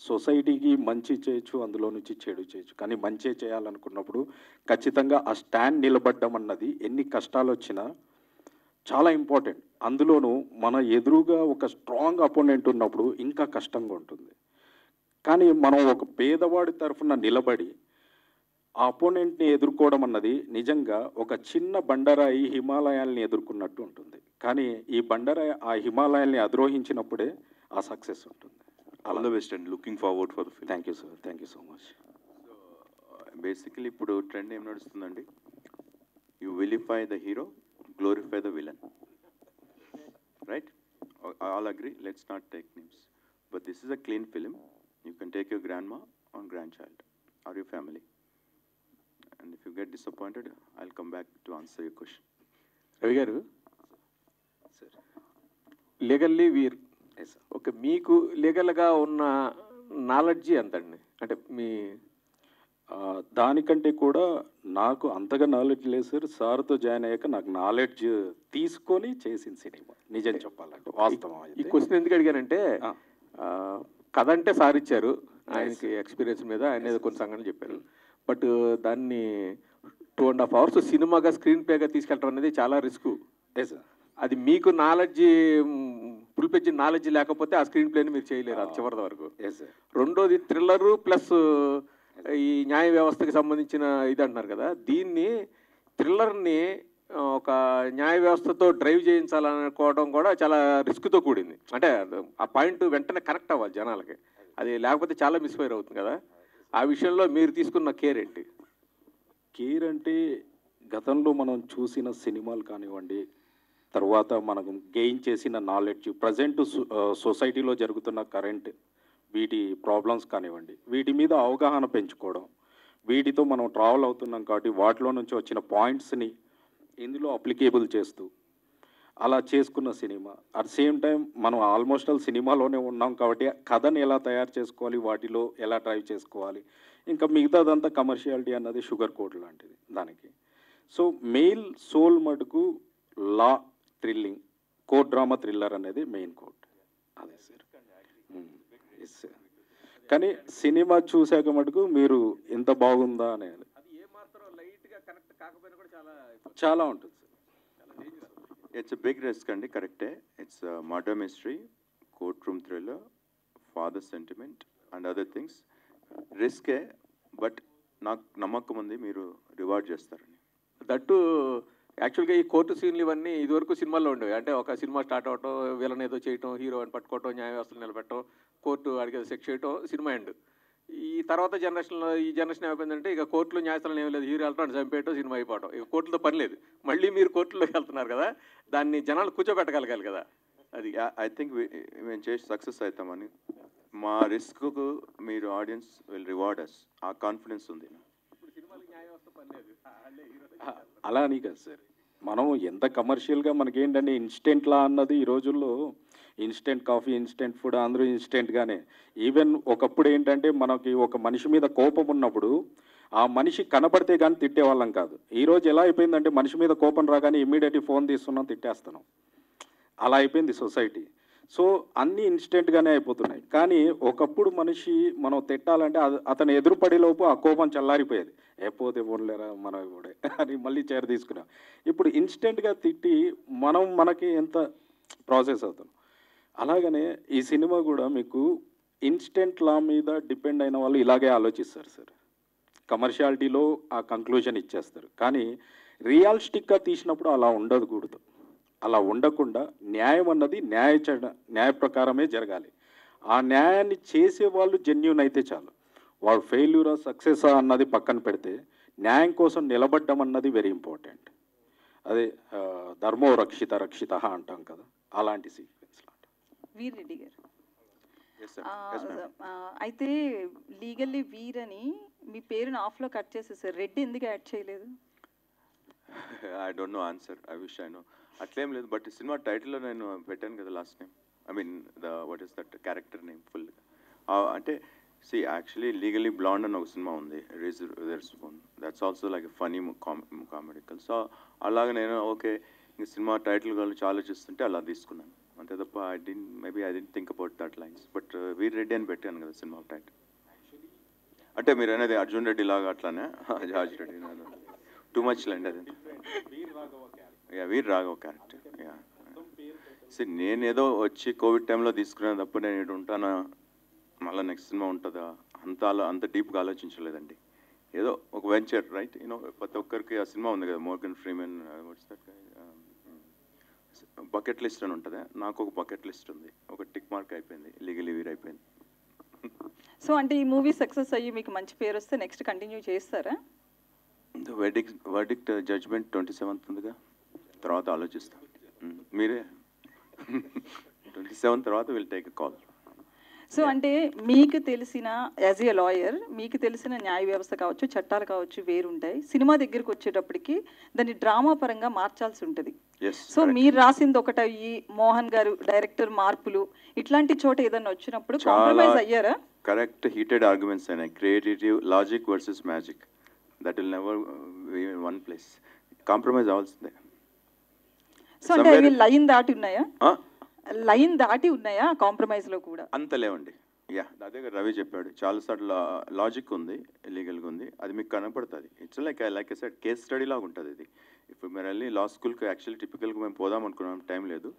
సొసైటీకి మంచి చేయొచ్చు, అందులో నుంచి చెడు చేయొచ్చు. కానీ మంచి చేయాలనుకున్నప్పుడు ఖచ్చితంగా ఆ స్టాండ్ నిలబడ్డం అన్నది ఎన్ని కష్టాలు వచ్చినా చాలా ఇంపార్టెంట్. అందులోనూ మన ఎదురుగా ఒక స్ట్రాంగ్ అపోనెంట్ ఉన్నప్పుడు ఇంకా కష్టంగా ఉంటుంది. కానీ మనం ఒక పేదవాడి తరఫున నిలబడి ఆ అపోనెంట్ని ఎదుర్కోవడం అన్నది నిజంగా ఒక చిన్న బండరాయి హిమాలయాల్ని ఎదుర్కొన్నట్టు ఉంటుంది. కానీ ఈ బండరాయి ఆ హిమాలయాల్ని అధిరోహించినప్పుడే ఆ సక్సెస్ ఉంటుంది. All the best and looking forward for the film. Thank you sir, thank you so much. Basically ఇప్పుడు ట్రెండ్ ఏం నడుస్తుందండి, you vilify the hero, glorify the villain, right? All agree, let's not take names, but this is a clean film. You can take your grandma on grandchild or your family, and if you get disappointed I will come back to answer your question. Ravi గారు, legally we're okay, మీకు లీగల్గా ఉన్న knowledge ఎంతండి? అంటే మీ దానికంటే కూడా నాకు అంతగా నాలెడ్జ్ లేదు సార్. సార్తో జాయిన్ అయ్యాక నాకు నాలెడ్జ్ తీసుకొని చేసిన సినిమా నిజం చెప్పాలంటే వాస్తవం. ఈ క్వశ్చన్ ఎందుకు అడిగానంటే కథ అంటే సార్ ఇచ్చారు, ఆయనకి ఎక్స్పీరియన్స్ మీద ఆయన ఏదో కొన్ని సంఘటనలు చెప్పారు. బట్ దాన్ని 2.5 hours సినిమాగా స్క్రీన్ ప్లేగా తీసుకెళ్ళడం అనేది చాలా రిస్క్. అది మీకు నాలెడ్జ్ ఫుల్పెజ్ నాలెడ్జ్ లేకపోతే ఆ స్క్రీన్ ప్లేని మీరు చేయలేరు అది చివరి వరకు. రెండోది థ్రిల్లరు ప్లస్ ఈ న్యాయ వ్యవస్థకి సంబంధించిన ఇది అంటున్నారు కదా, దీన్ని థ్రిల్లర్ని ఒక న్యాయ వ్యవస్థతో డ్రైవ్ చేయించాలనుకోవడం కూడా చాలా రిస్క్తో కూడింది. అంటే ఆ పాయింట్ వెంటనే కనెక్ట్ అవ్వాలి జనాలకి, అది లేకపోతే చాలా మిస్ఫైర్ అవుతుంది కదా. ఆ విషయంలో మీరు తీసుకున్న కేర్ ఏంటి? కేర్ అంటే గతంలో మనం చూసిన సినిమాలు కానివ్వండి, తర్వాత మనం గెయిన్ చేసిన నాలెడ్జ్, ప్రజెంట్ సొసైటీలో జరుగుతున్న కరెంట్ వీటి ప్రాబ్లమ్స్ కానివ్వండి, వీటి మీద అవగాహన పెంచుకోవడం, వీటితో మనం ట్రావెల్ అవుతున్నాం కాబట్టి వాటిలో నుంచి వచ్చిన పాయింట్స్ని ఇందులో అప్లికేబుల్ చేస్తూ అలా చేసుకున్న సినిమా. అట్ సేమ్ టైం మనం ఆల్మోస్ట్ ఆల్ సినిమాలోనే ఉన్నాం కాబట్టి కథని ఎలా తయారు చేసుకోవాలి, వాటిలో ఎలా డ్రైవ్ చేసుకోవాలి, ఇంకా మిగతాదంతా కమర్షియాలిటీ అన్నది షుగర్ కోట్ లాంటిది దానికి. సో మెయిల్ సోల్ మటుకు law thrilling, court drama thriller అనేది మెయిన్ కోట్ అదే సార్. Yes sir. కానీ సినిమా చూశాక మటుకు మీరు ఎంత బాగుందా అనేది చాలా ఉంటుంది సార్. ఇట్స్ బిగ్ రిస్క్ అండి, కరెక్టే. It's murder mystery, courtroom thriller, father sentiment and other things. రిస్కే, బట్ నాకు నమ్మకం ఉంది మీరు రివార్డ్ చేస్తారని. దట్టు యాక్చువల్గా ఈ కోర్టు సీన్లు ఇవన్నీ ఇదివరకు సినిమాల్లో ఉండేవి. అంటే ఒక సినిమా స్టార్ట్ అవటం, వీళ్ళని ఏదో చేయటం, హీరో అని పట్టుకోవటం, న్యాయ వ్యవస్థలు నిలబెట్టడం, కోర్టు అడిగే శిక్ష చేయటం, సినిమా ఎండ్. ఈ తర్వాత జనరేషన్లో ఈ జనరేషన్ ఏమైపోయిందంటే ఇక కోర్టులో న్యాయస్థానం ఏం లేదు, హీరో వెళ్తాడు చంపేయటం, సినిమా అయిపోవటం, ఇక కోర్టులతో పని లేదు. మళ్ళీ మీరు కోర్టులోకి వెళ్తున్నారు కదా, దాన్ని జనాలు కూర్చోబెట్టగలగాలి కదా. అది ఐ థింక్ మేము చేసి సక్సెస్ అవుతామని, మా రిస్క్కు మీరు ఆడియన్స్ విల్ రివార్డ్ అస్, ఆ కాన్ఫిడెన్స్ ఉంది. అలా అని కాదు సార్, మనం ఎంత కమర్షియల్గా మనకేంటంటే ఇన్స్టెంట్ లా అన్నది ఈ రోజుల్లో ఇన్స్టెంట్ కాఫీ, ఇన్స్టెంట్ ఫుడ్ అందరూ ఇన్స్టెంట్గానే. ఈవెన్ ఒకప్పుడు ఏంటంటే మనకి ఒక మనిషి మీద కోపం ఉన్నప్పుడు ఆ మనిషి కనపడితే కానీ తిట్టేవాళ్ళం కాదు. ఈరోజు ఎలా అయిపోయిందంటే మనిషి మీద కోపం రాగానే ఇమ్మీడియట్లీ ఫోన్ తీస్తున్నాం, తిట్టేస్తున్నాం. అలా అయిపోయింది సొసైటీ. సో అన్నీ ఇన్స్టెంట్గానే అయిపోతున్నాయి. కానీ ఒకప్పుడు మనిషి మనం తిట్టాలంటే అతను ఎదురుపడేలోపు ఆ కోపం చల్లారిపోయేది. పోతే పోలేరా మనం కూడా అని మళ్ళీ చైర్ తీసుకున్నాం. ఇప్పుడు ఇన్స్టెంట్గా తిట్టి మనకి ఎంత ప్రాసెస్ అవుతాం. అలాగనే ఈ సినిమా కూడా మీకు ఇన్స్టెంట్ లా మీద డిపెండ్ అయిన వాళ్ళు ఇలాగే ఆలోచిస్తారు సార్. కమర్షియాలిటీలో ఆ కంక్లూజన్ ఇచ్చేస్తారు. కానీ రియలిస్టిక్గా తీసినప్పుడు అలా ఉండకూడదు. అలా ఉండకుండా న్యాయం అన్నది న్యాయ ప్రకారమే జరగాలి. ఆ న్యాయాన్ని చేసే వాళ్ళు జెన్యూన్ అయితే చాలు. వాడు ఫెయిల్యూరా సక్సెసా అన్నది పక్కన పెడితే న్యాయం కోసం నిలబడ్డం అన్నది వెరీ ఇంపార్టెంట్. అదే ధర్మో రక్షిత రక్షిత అంటాం కదా, అలాంటి సీక్వెన్స్ లాంటి. వీర్ రెడ్డి గారు, అయితే లీగల్లీ వీర్ అని మీ పేరుని ఆఫ్లో కట్ చేసేసారు, రెడ్డి ఎందుకు యాడ్ చేయలేదు? I don't know answer, I wish I know. అట్లేం లేదు, బట్ సినిమా టైటిల్లో నేను పెట్టాను కదా last name, I mean what is that character name ఫుల్గా. అంటే సి యాక్చువల్లీ లీగలీ బ్లాండ్ అని ఒక సినిమా ఉంది, Reese Witherspoon, that's also like funny comedical. So అలాగే నేను ఓకే ఇంక సినిమా టైటిల్ గురించి ఆలోచిస్తుంటే అలా తీసుకున్నాను అంతే తప్ప I didn't think about that lines. But Veer Reddy అని పెట్టాను కదా సినిమా టైటిల్. అంటే మీరు అనేది అర్జున్ రెడ్డి లాగా అట్లానే జార్జ్ రెడ్డి టూ మచ్ లేండి అది. వీర్ రాఘవ క్యారెక్టర్. సి నేనేదో వచ్చి కోవిడ్ టైంలో తీసుకునే తప్ప నేను ఇటు ఉంటానా, మళ్ళీ నెక్స్ట్ సినిమా ఉంటుందా, అంత డీప్గా ఆలోచించలేదండి. ఏదో ఒక వెంచర్ రైట్, యూనో ప్రతి ఒక్కరికి ఆ సినిమా ఉంది కదా Morgan Freeman, what's that bucket list అని ఉంటుందా, నాకు ఒక బకెట్ లిస్ట్ ఉంది, ఒక టిక్ మార్క్ అయిపోయింది, లీగలీ వీర్ అయిపోయింది. సో అంటే ఈ మూవీ సక్సెస్ అయ్యి మీకు మంచి పేరు వస్తే నెక్స్ట్ కంటిన్యూ చేస్తారా? వర్డిక్ట్ జడ్జ్మెంట్ 27th ఉందిగా, తర్వాత ఆలోచిస్తాం. మీరే 27 తర్వాత will take a call. So అంటే మీకు తెలిసిన యాజ్ ఏ లాయర్ మీకు తెలిసిన న్యాయ వ్యవస్థ కావచ్చు, చట్టాలు కావచ్చు వేరుంటాయి. సినిమా దగ్గరికి వచ్చేటప్పటికి దాన్ని డ్రామా పరంగా మార్చాల్సి ఉంటుంది. సో మీరు రాసింది ఒకటి, ఈ మోహన్ గారు డైరెక్టర్ మార్పులు ఇట్లాంటి చోట ఏదైనా వచ్చినప్పుడు కాంప్రమైజ్ అయ్యారా? కరెక్ట్ హీటెడ్ ఆర్గ్యుమెంట్స్ అయినాయి. Creative logic versus magic, that will never be in one place. Compromise అవ్వాల్సిందే. సో అంటే అవి లైన్ దాటి ఉన్నాయా? లైన్ దాటి ఉన్నాయా కాంప్రమైజ్లో కూడా? అంత లేవండి. యా, అదే రవి చెప్పాడు, చాలాసార్లు లాజిక్ ఉంది, లీగల్గా ఉంది, అది మీకు కనపడుతుంది. It's like I said case study లాగా ఉంటుంది ఇది. ఇప్పుడు మీరు వెళ్ళి లా స్కూల్కి యాక్చువల్లీ టిపికల్గా మేము పోదాం అనుకున్నాం, టైం లేదు.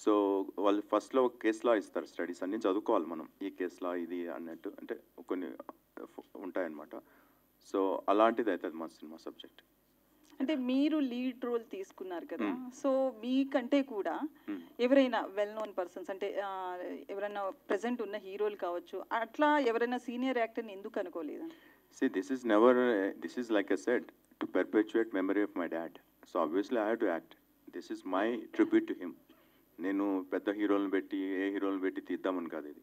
సో వాళ్ళు ఫస్ట్లో ఒక కేస్ లా ఇస్తారు, స్టడీస్ అన్నీ చదువుకోవాలి మనం, ఈ కేస్ లా ఇది అన్నట్టు, అంటే కొన్ని ఉంటాయన్నమాట. సో అలాంటిది అవుతుంది మా సినిమా సబ్జెక్ట్. అంటే మీరు లీడ్ రోల్ తీసుకున్నారు కదా, సో మీకంటే కూడా ఎవరైనా వెల్ నోన్ పర్సన్స్, అంటే ఎవరైనా ప్రెసెంట్ ఉన్న హీరోలు కావచ్చు, అట్లా ఎవరైనా సీనియర్ యాక్టర్ని ఎందుకు అనుకోలేదు? See, this is like I said, to perpetuate memory of my dad. So obviously I have to act. This is my tribute to him. నేను పెద్ద హీరోలను పెట్టి ఏ హీరోలను పెట్టి తీద్దామని కాదు ఇది.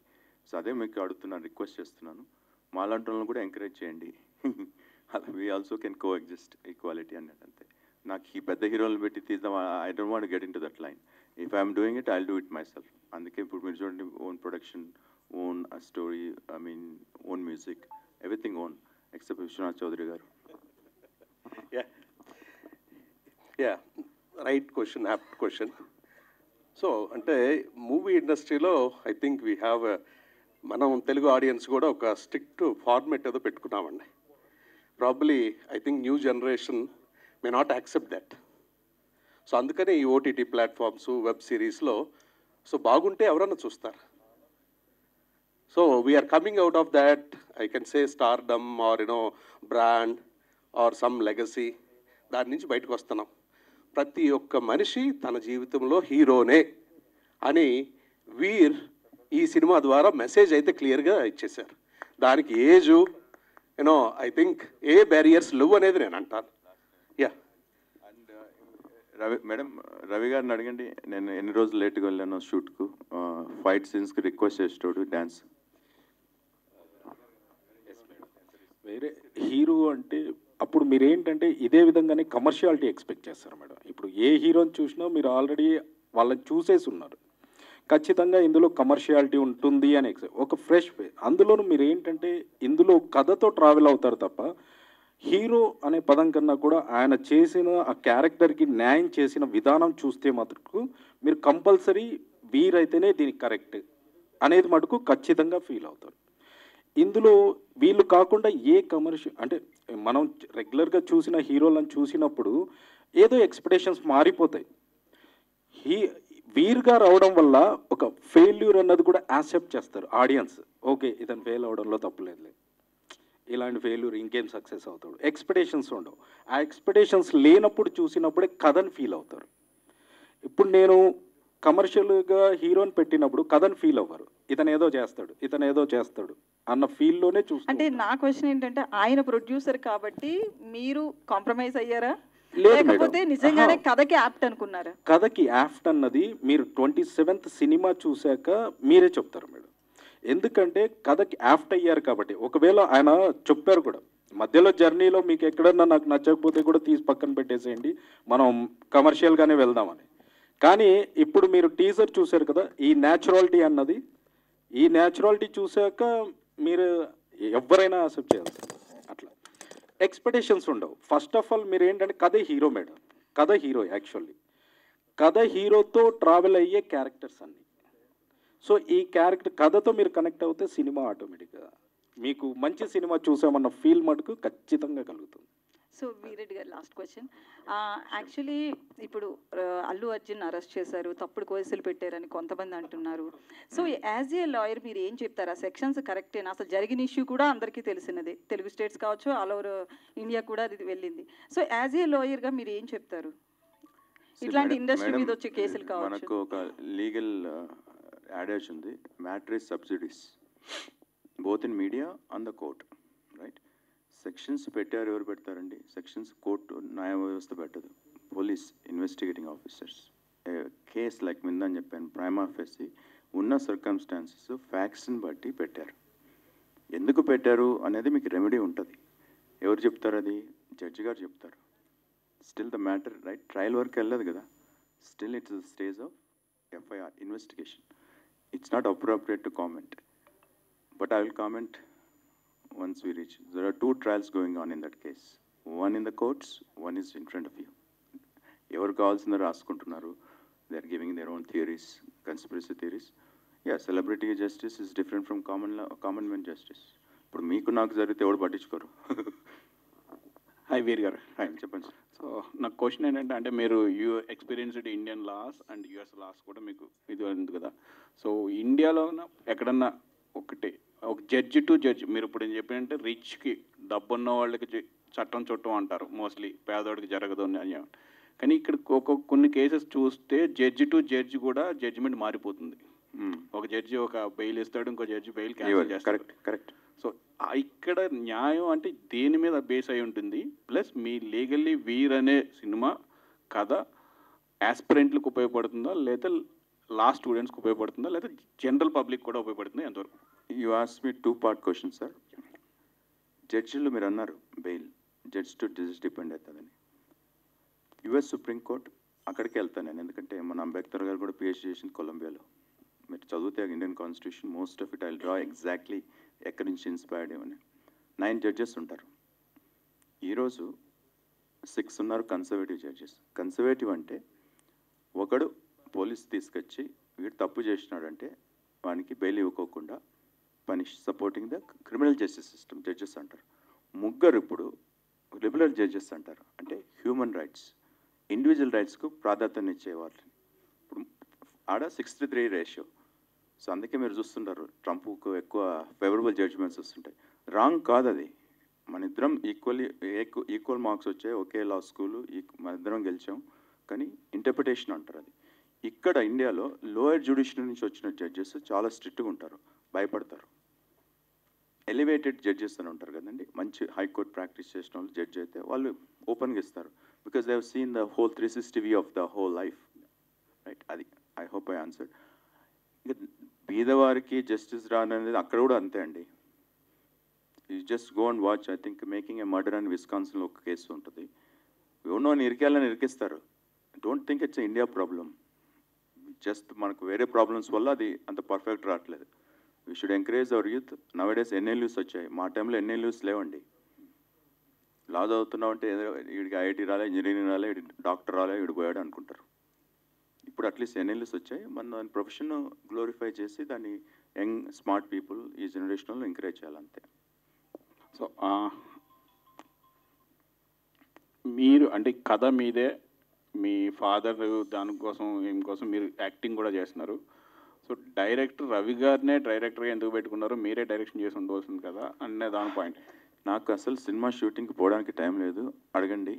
సో అదే మీకు అడుగుతున్నాను, రిక్వెస్ట్ చేస్తున్నాను, మాలాంటి వాళ్ళని కూడా ఎంకరేజ్ చేయండి. We also can coexist, equality అన్నట్టు అంతే. నాకు ఈ పెద్ద హీరోలను పెట్టి తీద్దాం, I don't want get into that line. If I'm doing it, I will do it myself. అందుకే ఇప్పుడు మీరు చూడండి, own production, own story, I mean own music, everything own, except Viswanath Chowdary గారు. Yeah, right question, apt question. So అంటే movie ఇండస్ట్రీలో I think we have, మనం Telugu audience కూడా ఒక స్ట్రిక్ట్ ఫార్మేట్ ఏదో పెట్టుకున్నామండి. Probably I think new generation may not accept that. So అందుకనే ఈ ఓటీటీ ప్లాట్ఫామ్స్, వెబ్ సిరీస్లో సో బాగుంటే ఎవరన్నా చూస్తారు. So we are coming out of that, I can say stardom or brand or some legacy, దాని నుంచి బయటకు వస్తున్నాం. ప్రతి ఒక్క మనిషి తన జీవితంలో హీరోనే అని వీర్ ఈ సినిమా ద్వారా మెసేజ్ అయితే క్లియర్గా ఇచ్చేశారు. దానికి age I think A barriers లేవు అనేది నేను అంటాను. యా, అండ్ రవి గారిని అడగండి, నేను ఎన్ని రోజులు లేట్గా వెళ్ళాను షూట్కు, ఫైట్ సీన్స్కి రిక్వెస్ట్ చేసేటోడు, డ్యాన్స్. వేరే హీరో అంటే అప్పుడు మీరు ఏంటంటే ఇదే విధంగానే కమర్షియాలిటీ ఎక్స్పెక్ట్ చేస్తారు మేడం. ఇప్పుడు ఏ హీరోని చూసినా మీరు ఆల్రెడీ వాళ్ళని చూసేసి ఉన్నారు, ఖచ్చితంగా ఇందులో కమర్షియాలిటీ ఉంటుంది అని ఒక ఫ్రెష్ వే. అందులోనూ మీరు ఏంటంటే ఇందులో కథతో ట్రావెల్ అవుతారు తప్ప హీరో అనే పదం కన్నా కూడా ఆయన చేసిన ఆ క్యారెక్టర్కి న్యాయం చేసిన విధానం చూస్తే మటుకు మీరు కంపల్సరీ వీరైతేనే దీనికి కరెక్ట్ అనేది మటుకు ఖచ్చితంగా ఫీల్ అవుతారు. ఇందులో వీళ్ళు కాకుండా ఏ కమర్షియల్ అంటే మనం రెగ్యులర్గా చూసిన హీరోలను చూసినప్పుడు ఏదో ఎక్స్పెక్టేషన్స్ మారిపోతాయి. వీర్గా రావడం వల్ల ఒక ఫెయిల్యూర్ అన్నది కూడా యాక్సెప్ట్ చేస్తారు ఆడియన్స్. ఓకే, ఇతను ఫెయిల్ అవడంలో తప్పులేదు, ఇలాంటి ఫెయిల్యూర్ ఇంకేం సక్సెస్ అవుతాడు. ఎక్స్పెక్టేషన్స్ ఉండవు. ఆ ఎక్స్పెక్టేషన్స్ లేనప్పుడు చూసినప్పుడే కథను ఫీల్ అవుతారు. ఇప్పుడు నేను కమర్షియల్గా హీరోని పెట్టినప్పుడు కథను ఫీల్ అవ్వరు, ఇతను ఏదో చేస్తాడు అన్న ఫీల్లోనే చూస్తాను. అంటే నా క్వశ్చన్ ఏంటంటే, ఆయన ప్రొడ్యూసర్ కాబట్టి మీరు కాంప్రమైజ్ అయ్యారా, లేదు లేకపోతే నిజంగానే కథకి యాప్ట్ అనుకున్నారా? కథకి యాప్ట్ అన్నది మీరు 27th సినిమా చూశాక మీరే చెప్తారు మేడం. ఎందుకంటే కథకి యాప్ట్ అయ్యారు కాబట్టి. ఒకవేళ ఆయన చెప్పారు కూడా మధ్యలో జర్నీలో, మీకు ఎక్కడన్నా నాకు నచ్చకపోతే కూడా తీసి పక్కన పెట్టేసేయండి, మనం కమర్షియల్గానే వెళ్దామని. కానీ ఇప్పుడు మీరు టీజర్ చూశారు కదా, ఈ న్యాచురాలిటీ చూశాక మీరు ఎవరైనా యాక్సెప్ట్ చేయాలి. అట్లా ఎక్స్పెక్టేషన్స్ ఉండవు. ఫస్ట్ ఆఫ్ ఆల్ మీరు ఏంటంటే కథ హీరో మేడం, కథ హీరో యాక్చువల్లీ కథ హీరోతో ట్రావెల్ అయ్యే క్యారెక్టర్స్ అన్నీ. సో ఈ క్యారెక్టర్ కథతో మీరు కనెక్ట్ అవుతే సినిమా ఆటోమేటిక్గా మీకు మంచి సినిమా చూసామన్న ఫీల్ మటుకు ఖచ్చితంగా కలుగుతుంది. సో వీరెడ్డి గారు, లాస్ట్ క్వశ్చన్. యాక్చువల్లీ ఇప్పుడు అల్లు అర్జున్ అరెస్ట్ చేశారు, తప్పుడు కేసులు పెట్టారని కొంతమంది అంటున్నారు. సో యాజ్ ఏ లాయర్ మీరు ఏం చెప్తారు? ఆ సెక్షన్స్ కరెక్టేనా? అసలు జరిగిన ఇష్యూ కూడా అందరికీ తెలిసినదే, తెలుగు స్టేట్స్ కావచ్చు, ఆల్ ఓవర్ ఇండియా కూడా అది వెళ్ళింది. సో యాజ్ ఏ లాయర్గా మీరు ఏం చెప్తారు? ఇట్లాంటి ఇండస్ట్రీ మీద వచ్చే కేసులు కావచ్చు. మనకు ఒక లీగల్ యాడేజ్ ఉంది, matter is sub judice both in media on the court, right? Sections పెట్టారు, ఎవరు పెడతారండి? సెక్షన్స్ కోర్టు న్యాయ వ్యవస్థ పెట్టదు, police investigating officers. Case like మిందని చెప్పాను, ప్రైమా ఫేసి ఉన్న సర్కమ్స్టాన్సెస్ ఫ్యాక్ట్స్ని బట్టి పెట్టారు. ఎందుకు పెట్టారు అనేది మీకు రెమెడీ ఉంటుంది. ఎవరు చెప్తారు? అది జడ్జి గారు చెప్తారు. Still the matter, right, trial వరకు వెళ్ళదు కదా, still it's the stage of FIR investigation. It's not appropriate to comment, but I will comment once we reach. There are 2 trials going on in that case. One in the courts, one is in front of you. ఎవరు కావాల్సిందో రాసుకుంటున్నారు. They are giving their own theories, conspiracy theories. Yeah, celebrity justice is different from common man justice. ఇప్పుడు మీకు నాకు జరిగితే ఎవరు పట్టించుకోరు. Hi వీర్ గారు. Hi, చెప్పండి sir. So నాకు క్వశ్చన్ ఏంటంటే, అంటే మీరు experienced Indian laws and US laws కూడా మీకు ఇది ఉంది కదా. సో ఇండియాలో ఎక్కడన్నా ఒకటి ఒక జడ్జి టు జడ్జి, మీరు ఇప్పుడు ఏం చెప్పినంటే రిచ్కి డబ్బున్న వాళ్ళకి చట్టం చుట్టం అంటారు, మోస్ట్లీ పేదవాడికి జరగదు అని. కానీ ఇక్కడ కొన్ని కేసెస్ చూస్తే జడ్జి టు జడ్జి కూడా జడ్జిమెంట్ మారిపోతుంది. ఒక జడ్జి ఒక బెయిల్ ఇస్తాడు, ఇంకో జడ్జి బెయిల్ క్యాన్సిల్ చేస్తాడు. కరెక్ట్. సో ఇక్కడ న్యాయం అంటే దేని మీద బేస్ అయి ఉంటుంది? ప్లస్ మీ లీగల్లీ వీర్ అనే సినిమా కథ యాస్పిరెంట్లకు ఉపయోగపడుతుందా, లేదా లా స్టూడెంట్స్కి ఉపయోగపడుతుందా, లేదా జనరల్ పబ్లిక్ కూడా ఉపయోగపడుతుందా? ఎంతవరకు? You ask me 2-part question sir. జడ్జిలు మీరు అన్నారు bail judge to judge depend అవుతుందని. యుఎస్ సుప్రీంకోర్టు అక్కడికి వెళ్తాను నేను, ఎందుకంటే మన అంబేద్కర్ గారు కూడా పిహెచ్డీ చేసింది కొలంబియాలో. మీరు చదివితే Indian constitution most of it I draw exactly ఎక్కడి నుంచి ఇన్స్పైర్డ్ ఏమని. 9 జడ్జెస్ ఉంటారు. ఈరోజు 6 ఉన్నారు కన్సర్వేటివ్ జడ్జెస్. కన్సర్వేటివ్ అంటే ఒకడు పోలీస్ తీసుకొచ్చి వీడు తప్పు చేసినాడంటే వానికి బెయిల్ ఇవ్వకోకుండా punish supporting the criminal justice system judges అంటారు. 3 ఇప్పుడు లిబరల్ జడ్జెస్ అంటారు, అంటే హ్యూమన్ రైట్స్ ఇండివిజువల్ రైట్స్కు ప్రాధాన్యత ఇచ్చేవాళ్ళు. ఇప్పుడు ఆడ 63 రేషియో. సో అందుకే మీరు చూస్తుంటారు ట్రంప్కు ఎక్కువ ఫేవరబుల్ జడ్జిమెంట్స్ వస్తుంటాయి. రాంగ్ కాదు అది. మన ఇద్దరం ఈక్వల్ మార్క్స్ వచ్చాయి, ఒకే లా స్కూలు, మన ఇద్దరం గెలిచాం. కానీ ఇంటర్ప్రిటేషన్ అంటారు అది. ఇక్కడ ఇండియాలో లోయర్ జ్యుడిషియరీ నుంచి వచ్చిన జడ్జెస్ చాలా స్ట్రిక్ట్గా ఉంటారు, భయపడతారు. ఎలివేటెడ్ జడ్జెస్ అని ఉంటారు కదండి, మంచి హైకోర్టు ప్రాక్టీస్ చేసిన వాళ్ళు జడ్జ్ అయితే వాళ్ళు ఓపెన్గా ఇస్తారు, because they have seen the whole 360 view of the whole life, right? అది ఐ హోప్ ఐ ఆన్సర్. ఇంకా బీదవారికి జస్టిస్ రాననేది అక్కడ కూడా అంతే అండి. You just go and watch. I think making a murder అని విస్కాన్సిన్లో ఒక కేసు ఉంటుంది. ఎవరినో ఇరికేయాలని ఇరికిస్తారు. Don't think it's India problem. Just మనకు వేరే ప్రాబ్లమ్స్ వల్ల అది అంత పర్ఫెక్ట్ రావట్లేదు. We should encourage our youth. Nowadays NLUs వచ్చాయి, మా టైంలో ఎన్ఎల్యూస్ లేవండి. లా చదువుతున్నావు అంటే వీడికి ఐఐటీ రాలే, ఇంజనీరింగ్ రాలే, వీడి డాక్టర్ రాలే, వీడు పోయాడు అనుకుంటారు. ఇప్పుడు అట్లీస్ట్ ఎన్ఎల్యూస్ వచ్చాయి. మన దాని ప్రొఫెషన్ గ్లోరిఫై చేసి దాన్ని యంగ్ స్మార్ట్ పీపుల్ ఈ జనరేషన్లో ఎంకరేజ్ చేయాలంతే. సో మీరు అంటే కథ మీదే, మీ ఫాదర్ దానికోసం ఏమికోసం మీరు యాక్టింగ్ కూడా చేస్తున్నారు. సో డైరెక్టర్ రవి గారినే డైరెక్టర్గా ఎందుకు పెట్టుకున్నారు? మీరే డైరెక్షన్ చేసి ఉండవలసింది కదా అనే దాని పాయింట్. నాకు అసలు సినిమా షూటింగ్కి పోవడానికి టైం లేదు, అడగండి.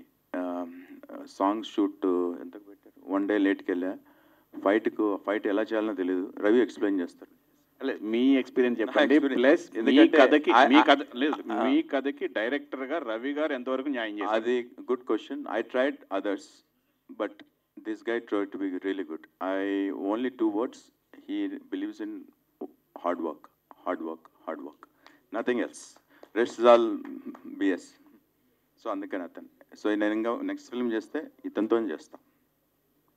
సాంగ్ షూట్ ఎంతకు పెట్టారు, 1 day లేట్కి వెళ్ళా. ఫైట్ ఎలా చేయాలనో తెలియదు, రవి ఎక్స్ప్లెయిన్ చేస్తారు. మీ ఎక్స్పీరియన్స్ చెప్పండి. ప్లస్ మీ కథకి డైరెక్టర్గా రవి గారు ఎంతవరకు న్యాయం చేస్తారు? అది good question. I tried others, but this guy tried to be really good. I only 2 words. He believes in hard work, hard work, hard work. Nothing else. Rest is all BS. So అందుకని అతను. So నేను ఇంకా next film చేస్తే ఇతనితో చేస్తాను,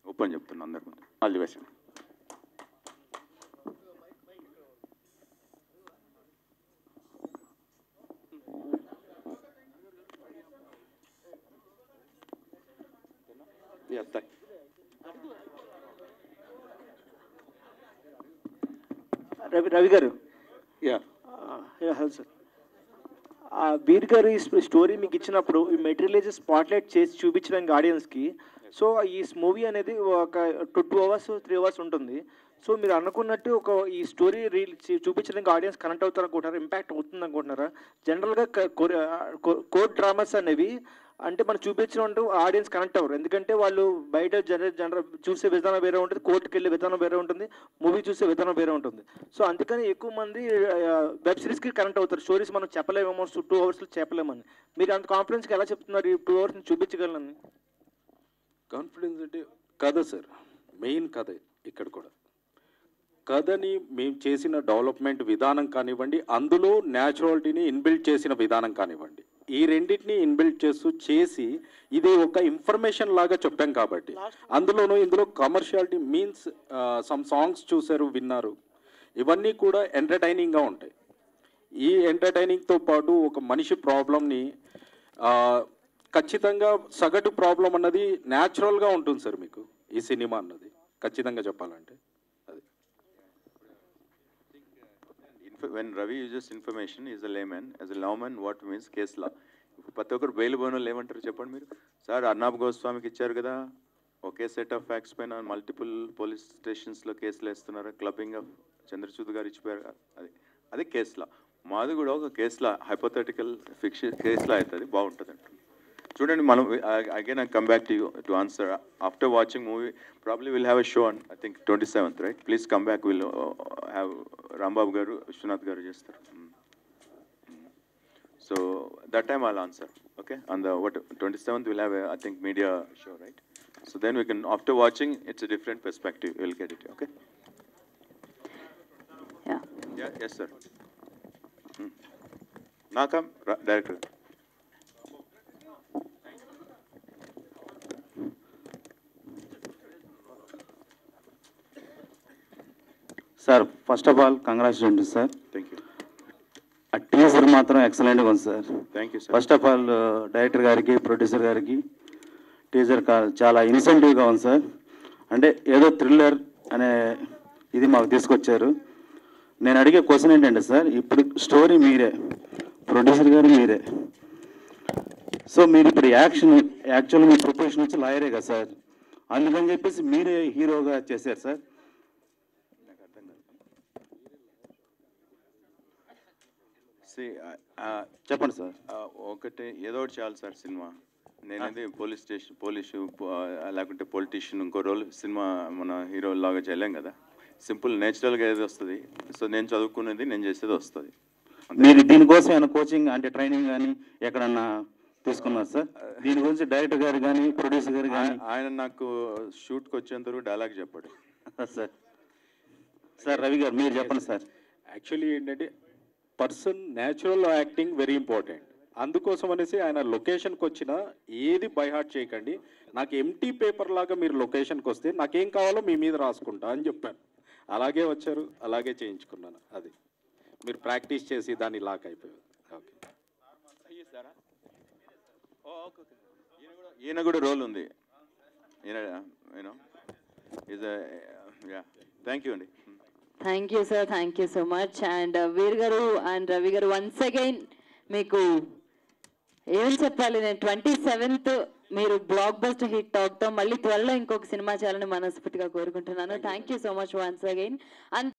open చెప్తున్నాను అందరి ముందు. All the best. రవి గారు. Hello sir. వీర్ గారు ఈ స్టోరీ మీకు ఇచ్చినప్పుడు ఈ మెటీరియలైజ్ స్పాట్లైట్ చేసి చూపించడానికి ఆడియన్స్కి, సో ఈ మూవీ అనేది ఒక 2 hours 3 hours ఉంటుంది. సో మీరు అనుకున్నట్టు ఒక ఈ స్టోరీ చూపించడానికి ఆడియన్స్ కనెక్ట్ అవుతారు అనుకుంటున్నారా? ఇంపాక్ట్ అవుతుంది అనుకుంటున్నారా? జనరల్గా కోర్ట్ డ్రామాస్ అనేవి అంటే మనం చూపించినట్టు ఆడియన్స్ కనెక్ట్ అవ్వరు, ఎందుకంటే వాళ్ళు బయట జనరల్ చూసే విధానం వేరే ఉంటుంది, కోర్టుకి వెళ్ళే విధానం వేరే ఉంటుంది, మూవీ చూసే విధానం వేరే ఉంటుంది. సో అందుకని ఎక్కువ మంది వెబ్ సిరీస్కి కనెక్ట్ అవుతారు. స్టోరీస్ మనం చెప్పలేమేమో 2 అవర్స్లో చెప్పలేమని. మీరు అంత కాన్ఫిడెన్స్కి ఎలా చెప్తున్నారు ఈ 2 అవర్స్ని చూపించగలనని? కాన్ఫిడెన్స్ అంటే కథ సార్, మెయిన్ కథ ఇక్కడ కూడా. కథని మేము చేసిన డెవలప్మెంట్ విధానం కానివ్వండి, అందులో న్యాచురాలిటీని ఇన్బిల్డ్ చేసిన విధానం కానివ్వండి, ఈ రెండింటిని ఇన్బిల్డ్ చేసి ఇది ఒక ఇన్ఫర్మేషన్ లాగా చెప్పాం కాబట్టి, ఇందులో కమర్షియాలిటీ మీన్స్ సమ్ సాంగ్స్ చూశారు, విన్నారు, ఇవన్నీ కూడా ఎంటర్టైనింగ్గా ఉంటాయి. ఈ ఎంటర్టైనింగ్తో పాటు ఒక మనిషి ప్రాబ్లమ్ని ఖచ్చితంగా సగటు ప్రాబ్లం అన్నది న్యాచురల్గా ఉంటుంది సార్ మీకు ఈ సినిమా అన్నది ఖచ్చితంగా చెప్పాలంటే. When Ravi uses information, he is a layman. As a lawman, what means case law. ప్రతి ఒక్కరు బెయిల్ బోనోళ్ళు ఏమంటారు చెప్పండి మీరు? సార్ అర్నాబ్ గోస్వామికి ఇచ్చారు కదా, ఒకే సెట్ ఆఫ్ ఫ్యాక్ట్స్ పైన మల్టిపుల్ పోలీస్ స్టేషన్స్లో కేసులు వేస్తున్నారు, క్లబ్బింగ్ ఆఫ్ చంద్రచూడ్ గారు ఇచ్చిపోయారు, అది కేసులా. మాది కూడా ఒక కేసులా, హైపోథెటికల్ ఫిక్షన్ కేసులా అవుతుంది, బాగుంటుంది అంట. చూడండి, మనం again I come back to you to answer after watching movie. Probably will have a show on I think 27th, right? Please come back, will have Rambabu గారు, విశ్వనాథ్ గారు చేస్తారు. So that time I'll answer, okay? On the 27th we'll have a, I think, media show, right? So then we can, after watching, it's a different perspective, we'll get it, okay? Yeah, yes sir. Nakam, director. Sir, first of all congratulations sir. Thank you. ఆ teaser మాత్రం ఎక్సలెంట్గా ఉంది sir. Thank you sir. First of all director గారికి, producer గారికి teaser చాలా ఇన్సెంటివ్గా ఉంది sir. అంటే ఏదో థ్రిల్లర్ అనే ఇది మాకు తీసుకొచ్చారు. నేను అడిగే క్వశ్చన్ ఏంటంటే సార్, ఇప్పుడు స్టోరీ మీరే, ప్రొడ్యూసర్ గారు మీరే, సో మీరు ఇప్పుడు యాక్చువల్గా మీ ప్రొఫెషన్ వచ్చి లాయరే కదా సార్, అందుకని చెప్పేసి మీరే హీరోగా చేశారు సార్. చెప్పండి సార్. ఒకటి ఏదో ఒకటి చాలు సార్ సినిమా. నేనైతే పోలీసు లేకుంటే పొలిటీషియన్ ఇంకో రోల్ సినిమా మన హీరో లాగా చేయలేం కదా. సింపుల్ నేచురల్గా ఏది వస్తుంది. సో నేను చదువుకునేది, నేను చేసేది వస్తుంది. మీరు దీనికోసం ఏమైనా కోచింగ్ అంటే ట్రైనింగ్ కానీ ఎక్కడన్నా తీసుకున్నారు సార్? దీని గురించి డైరెక్టర్ గారు కానీ, ప్రొడ్యూసర్ గారు కానీ? ఆయన నాకు షూట్కి వచ్చేంత వరకు డైలాగ్ చెప్పాడు సార్. సార్ రవి గారు మీరు చెప్పండి సార్. యాక్చువల్లీ ఏంటంటే person natural acting very important. అందుకోసం అనేసి ఆయన లొకేషన్కి వచ్చినా ఏది బై హార్ట్ చేయకండి, నాకు ఎంటీ పేపర్ లాగా మీరు లొకేషన్కి వస్తే నాకేం కావాలో మీ మీద రాసుకుంటా అని చెప్పాను. అలాగే వచ్చారు, అలాగే చేయించుకున్నాను. అది మీరు ప్రాక్టీస్ చేసి దాన్ని లాక్ అయిపోయారు. ఓకే, ఈయన కూడా రోల్ ఉంది. థ్యాంక్ యూ అండి. Thank you sir, thank you so much. And Veer గారు అండ్ రవి గారు, వన్స్ అగైన్ మీకు ఏమని చెప్పాలి, నేను 27th మీరు బ్లాక్ బస్టర్ హిట్ అవటం, మళ్ళీ త్వరలో ఇంకొక సినిమా చేయాలని మనస్ఫూర్తిగా కోరుకుంటున్నాను. Thank you so much once again.